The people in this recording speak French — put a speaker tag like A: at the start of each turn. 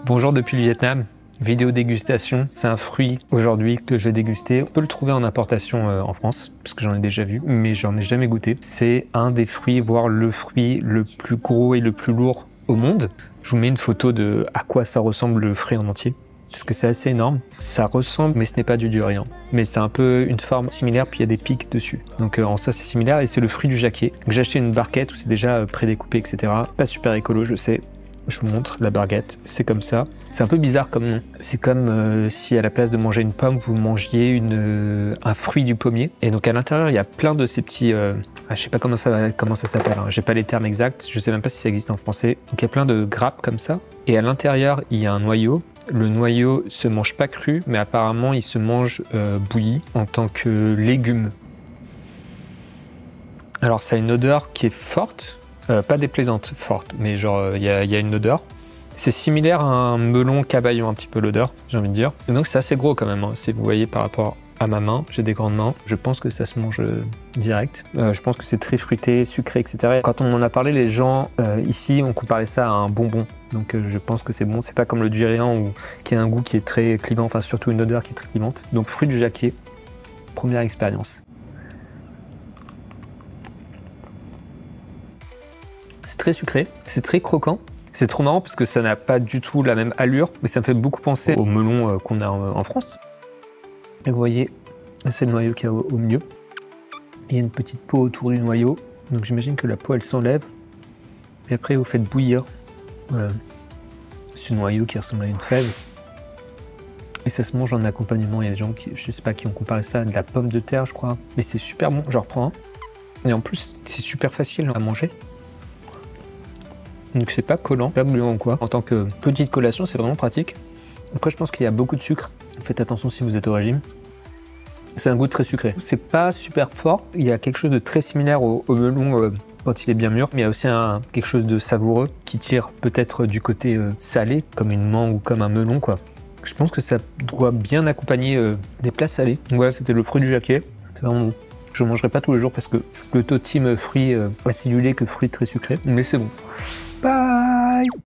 A: Bonjour depuis le Vietnam, vidéo dégustation. C'est un fruit aujourd'hui que je vais déguster. On peut le trouver en importation en France, parce que j'en ai déjà vu, mais j'en ai jamais goûté. C'est un des fruits, voire le fruit le plus gros et le plus lourd au monde. Je vous mets une photo de à quoi ça ressemble le fruit en entier, parce que c'est assez énorme. Ça ressemble, mais ce n'est pas du durian. Mais c'est un peu une forme similaire, puis il y a des pics dessus. Donc en ça c'est similaire, et c'est le fruit du jacquier. J'ai acheté une barquette où c'est déjà prédécoupé, etc. Pas super écolo, je sais. Je vous montre la barquette, c'est comme ça. C'est un peu bizarre comme nom. C'est comme si à la place de manger une pomme, vous mangiez un fruit du pommier. Et donc à l'intérieur, il y a plein de ces petits... je sais pas comment ça s'appelle, hein. J'ai pas les termes exacts, je sais même pas si ça existe en français. Donc il y a plein de grappes comme ça. Et à l'intérieur, il y a un noyau. Le noyau se mange pas cru, mais apparemment il se mange bouilli en tant que légume. Alors ça a une odeur qui est forte. Pas déplaisante, forte, mais genre il y a une odeur. C'est similaire à un melon cabayon, un petit peu l'odeur, j'ai envie de dire. Et donc c'est assez gros quand même, hein. Si vous voyez par rapport à ma main, j'ai des grandes mains. Je pense que ça se mange direct. Je pense que c'est très fruité, sucré, etc. Quand on en a parlé, les gens ici ont comparé ça à un bonbon. Donc je pense que c'est bon. C'est pas comme le durian qui a un goût qui est très clivant, enfin surtout une odeur qui est très clivante. Donc fruit du jacquier, première expérience. C'est très sucré, c'est très croquant. C'est trop marrant parce que ça n'a pas du tout la même allure, mais ça me fait beaucoup penser au melon qu'on a en France. Et vous voyez, c'est le noyau qu'il y a au milieu. Il y a une petite peau autour du noyau, donc j'imagine que la peau elle s'enlève. Et après vous faites bouillir ce noyau qui ressemble à une fève. Et ça se mange en accompagnement. Il y a des gens qui, je sais pas, qui ont comparé ça à de la pomme de terre, je crois. Mais c'est super bon, j'en reprends un. Et en plus, c'est super facile à manger. Donc c'est pas collant, pas brûlant ou quoi. En tant que petite collation, c'est vraiment pratique. Après, je pense qu'il y a beaucoup de sucre. Faites attention si vous êtes au régime. C'est un goût très sucré. C'est pas super fort. Il y a quelque chose de très similaire au melon quand il est bien mûr. Mais il y a aussi quelque chose de savoureux qui tire peut-être du côté salé, comme une mangue ou comme un melon, quoi. Je pense que ça doit bien accompagner des plats salés. Donc voilà, c'était le fruit du jacquier. C'est vraiment bon. Je ne mangerai pas tous les jours parce que je suis plutôt team fruits acidulés que fruits très sucrés. Mais c'est bon. Bye!